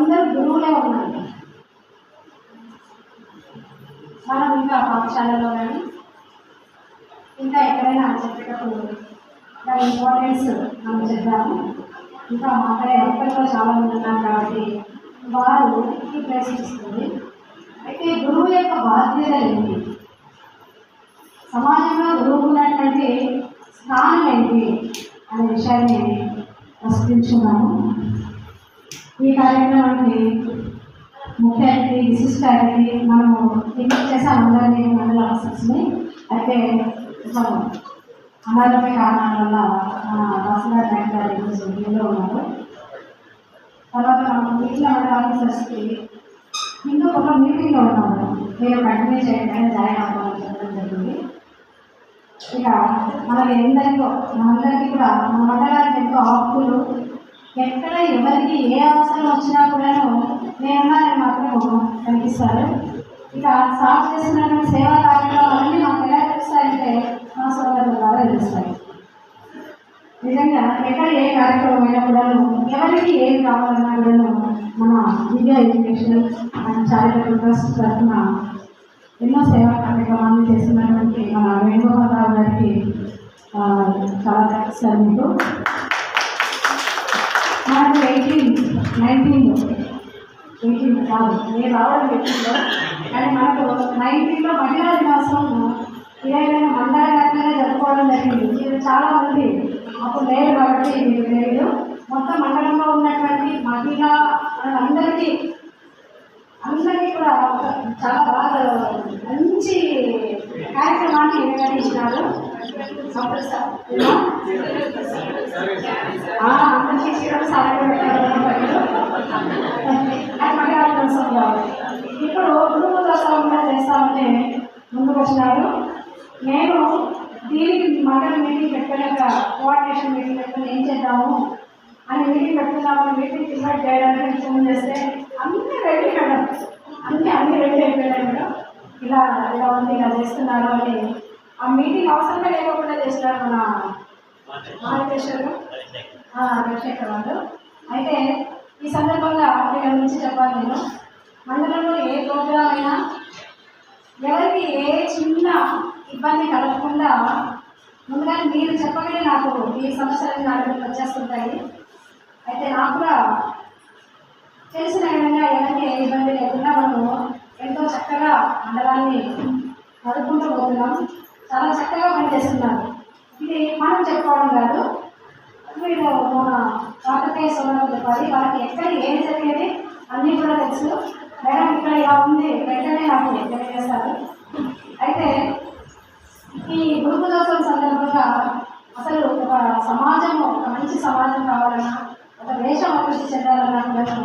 అందరూ గురువులే ఉన్నారు. మనం ఇంకా పాఠశాలలో కానీ ఇంకా ఎక్కడైనా చెప్పేటప్పుడు దాని ఇంపార్టెన్స్ మనం చెప్తాము. ఇంకా మాట్లాడే ఒక్కరిలో చాలామంది ఉన్నారు కాబట్టి వారు ఈ ప్రశ్నిస్తుంది. అయితే గురువు యొక్క బాధ్యత ఏంటి, సమాజంలో గురువు ఉన్నటువంటి స్థానం ఏంటి అనే విషయాన్ని ప్రశ్నించున్నాము. ఈ కార్యక్రమానికి ముఖ్య అతిథి విశిష్ట అతిథి మనము ఎన్నిక చేసాం అందరినీ మండల ఆఫీసర్స్ని. అయితే అనారోగ్య కారణాల వల్ల మన రాష్ట్ర బ్యాంక్ గారు ఉన్నారు. తర్వాత మనం మిగిలిన మండల ఆఫీసర్స్కి ఇంకా ఒక మీటింగ్లో ఉన్నాము, మీరు కంటిన్యూ చేయడానికి జాయిన్ అవ్వాలని చెప్పడం జరిగింది. ఇక మనందరికీ కూడా మన మండలానికి ఎంతో ఆపులు, ఎక్కడ ఎవరికి ఏ అవసరం వచ్చినా కూడాను నేనున్నానని మాత్రం కనిపిస్తారు. ఇక సాగు చేస్తున్నటువంటి సేవా కార్యక్రమాలన్నీ మాకు ఎలా తెలుస్తాయంటే మా సోదరుల ద్వారా తెలుస్తాయి. నిజంగా ఎక్కడ ఏ కార్యక్రమం అయినా కూడాను ఎవరికి ఏం కావాలన్నా కూడాను మన విద్యా ఎడ్యుకేషన్ అండ్ చారిటబుల్ ట్రస్ట్ తరఫున ఎన్నో సేవా కార్యక్రమాలు చేస్తున్నటువంటి మన వేణుగోపాల్ రావు గారికి చాలా థ్యాంక్స్ సార్. మీకు మనకు 18 కాదు, నేను రావడం 18లో, కానీ మనకు 19లో మహిళా దినోత్సవం ఏదైనా మండల వ్యాప్తంగా జరుపుకోవడం జరిగింది. మీరు చాలామంది అప్పుడు లేరు కాబట్టి మీకు తెలియదు. మొత్తం మండలంలో ఉన్నటువంటి మహిళా అందరికీ కూడా చాలా బాగా మంచి కార్యక్రమాన్ని నిర్వహించినారు. అందరికీ సాయం మహిళా దినోత్సవంలో ఇప్పుడు గురువు దోత్సవం కూడా చేస్తామని ముందుకు వచ్చినారు. నేను దీనికి మండల మీటింగ్ పెట్టుకున్నాక కోఆర్డినేషన్ మీటింగ్ పెట్టుకుని ఏం చేద్దాము అని మీటింగ్ పెట్టుకున్నామని మీటింగ్ ఇన్వైట్ చేయడానికి ఫోన్ చేస్తే అన్నీ రెడీ మేడం, అన్నీ రెడీ అయిపోయాయి మేడం, ఇలా ఉంది, ఇలా చేస్తున్నారు అని ఆ మీటింగ్ అవసరమే లేకుండా చేసినారు మన రాజశేఖర్ వాళ్ళు. అయితే ఈ సందర్భంగా వీళ్ళ గురించి చెప్పాలి. నేను మండలంలో ఏ ప్రోగ్రాం అయినా ఎవరికి ఏ చిన్న ఇబ్బంది కలగకుండా ముందుగా మీరు చెప్పగానే నాకు ఈ సమస్యలన్నీ నా దగ్గరికి వచ్చేస్తుంటాయి. అయితే నాకు కూడా తెలిసిన విధంగా ఎవరికి ఏ ఇబ్బంది లేకుండా మనము ఎంతో చక్కగా మండలాన్ని నడుపుకుంటూ పోతున్నాం. చాలా చక్కగా పనిచేస్తున్నారు. ఇది మనం చెప్పుకోవడం కాదు, మీరు మన వాటకే సోదరులు చెప్పాలి. వాళ్ళకి ఎక్కడ ఏం జరిగేది అన్నీ కూడా తెలుసు. మేడం ఇక్కడ ఇలా ఉంది వెంటనే నాకు తెలియజేస్తారు. అయితే ఈ గురువు దినోత్సవం సందర్భంగా అసలు ఒక సమాజం, ఒక మంచి సమాజం కావాలన్నా, ఒక దేశం అభివృద్ధి చెందాలన్నా కూడా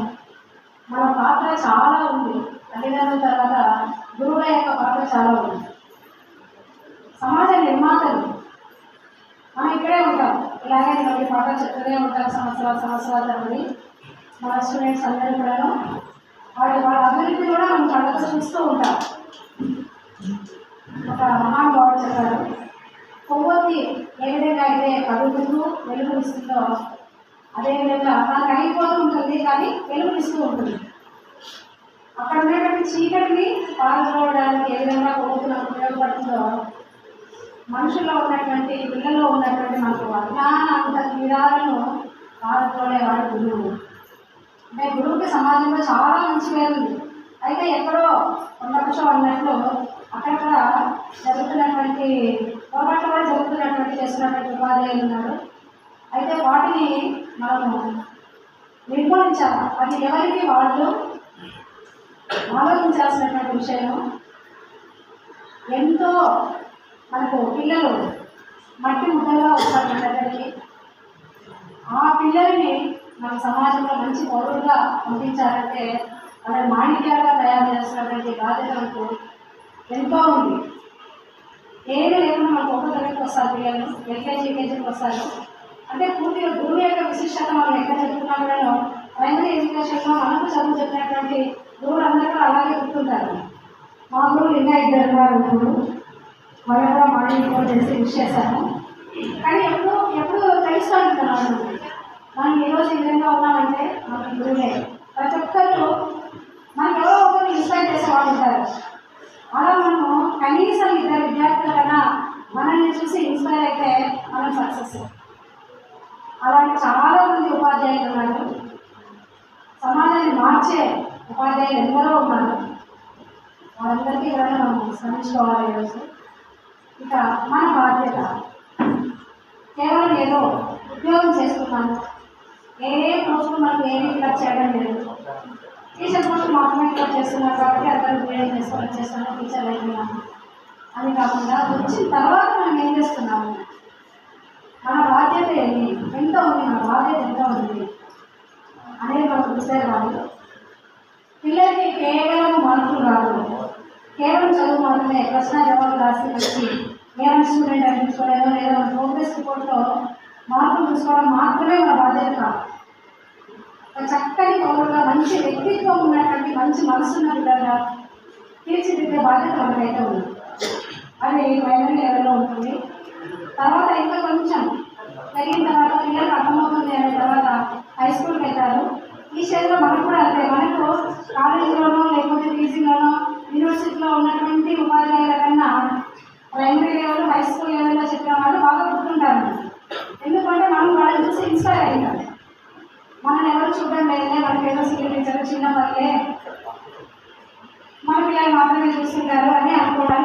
మన పాత్ర చాలా ఉంది. తల్లిదండ్రుల తర్వాత గురువుల యొక్క పాత్ర చాలా ఉంది. సమాజ నిర్మాతలు మనం ఇక్కడే ఉంటాం, ఇలాగే మనకి పాఠం చెప్తూనే ఉంటాం సంవత్సరాల తరబడి. మన స్టూడెంట్స్ అందరూ కూడా వాళ్ళ అభివృద్ధి కూడా మనం కళ్ళతో చూస్తూ ఉంటాం. ఒక మహానుభావుడు చెప్పారు, కొవ్వొత్తి ఏ విధంగా అయితే కదులుతూ వెలుగునిస్తుందో అదేవిధంగా మనకు అయిపోతూ ఉంటుంది కానీ వెలుగునిస్తూ ఉంటుంది. అక్కడ ఉన్నటువంటి చీకటిని పాల్గొనడానికి ఏ విధంగా కొవ్వొత్తి మనకు ఉపయోగపడుతుందో మనుషుల్లో ఉన్నటువంటి పిల్లల్లో ఉన్నటువంటి మనకు అజ్ఞాన విధాలను పాల్గొనేవాడు గురువు. అంటే గురువుకి సమాజంలో చాలా మంచి పేరు ఉంది. అయితే ఎక్కడో కొండపక్షం అన్నట్లు అక్కడక్కడ జరుగుతున్నటువంటి పొరపాట్లు కూడా చేస్తున్నటువంటి ఉపాధ్యాయులు ఉన్నారు. అయితే వాటిని మనము నిర్మూలించాలి. అది ఎవరికి వాళ్ళు ఆలోచించాల్సినటువంటి విషయం. ఎంతో మనకు పిల్లలు మట్టి ముద్దలుగా వస్తారు మన దగ్గరికి. ఆ పిల్లల్ని మన సమాజంలో మంచి పౌరులుగా పంపించాలంటే వాళ్ళని మాణిక్యాలుగా తయారు చేస్తున్నటువంటి బాధ్యత మనకు ఎంతో ఉంది. ఏమీ లేకుండా మనకు ఒక్క తరగతికి వస్తారు పిల్లలు, యూకేజీకి వస్తారు. అంటే పూర్తిగా గురువు యొక్క విశిష్టత మనం ఎక్కడ చెప్తున్నా కూడా ప్రైమరీ ఎడ్యుకేషన్లో మనకు చదువు చెప్పినటువంటి గురువులు అందరూ కూడా అలాగే గుర్తుంటారు. మా గురువులు ఇంకా 2 ఇప్పుడు వాళ్ళు కూడా మార్నింగ్ చేసి విష్ చేశాను. కానీ ఎప్పుడు తెలుస్తూ ఉంటున్నాను మనం ఈరోజు ఈ విధంగా ఉన్నామంటే మన గురువులే. ప్రతి ఒక్కరు మార్చే ఉపాధ్యాయులు ఎందరో ఉన్నారు. వాళ్ళందరికీ కూడా మనం శ్రమించుకోవాలి ఈరోజు. ఇక మన బాధ్యత కేవలం ఏదో ఉద్యోగం చేసుకున్నాను, ఏ పోస్టులు మనకు ఏమీ ఫిలప్ చేయడం లేదు, టీచర్ పోస్టులు మాత్రమే ఫిలప్ చేస్తున్నారు కాబట్టి అందరూ బీఎడ్ చేస్తాను టీచర్ అయిపోయినాము అని కాకుండా వచ్చిన తర్వాత మనం ఏం చేస్తున్నాము, మన బాధ్యత ఏంటి, ఎంత ఉంది, మన బాధ్యత ఎంత ఉంది అనేది మనకు చూసే రాదు. పిల్లలకి కేవలం మార్కులు రాదు, కేవలం చదువు మాత్రమే ప్రశ్న జవాబు రాసి వచ్చి ఏమైనా స్టూడెంట్ అనిపించుకోలేదో లేదా మన ప్రోగ్రెస్ రిపోర్ట్లో మార్కులు చూసుకోవడం మాత్రమే మన బాధ్యత కాదు. ఒక చక్కని పౌరులుగా మంచి వ్యక్తిత్వం ఉన్నటువంటి మంచి మనసున్న విధంగా తీర్చిదిద్దే బాధ్యత మనకైతే ఉంది. అది ప్రైమరీ లెవెల్లో ఉంటుంది. తర్వాత ఇంకా కొంచెం పెరిగిన తర్వాత పిల్లలకు అర్థమవుతుంది అనే తర్వాత హై స్కూల్కి వెళ్తారు. ఈ స్టేజ్లో మనకు కూడా అంతే, మనకు కాలేజీలోనో లేకపోతే పీజీలోనో యూనివర్సిటీలో ఉన్నటువంటి ఉపాధ్యాయుల కన్నా ప్రైమరీ లెవెల్ హై స్కూల్ లెవెల్లో చెప్పిన వాళ్ళు బాగా గుర్తుంటారు. ఎందుకంటే మనం వాళ్ళని చూసి ఇన్స్పైర్ అయ్యారు. మనల్ని ఎవరు చూడడం లేదే, మనకి ఏదో సీనియర్ టీచర్ చిన్న పల్లె మన పిల్లలు మాత్రమే చూస్తుంటారు అని అనుకోవడానికి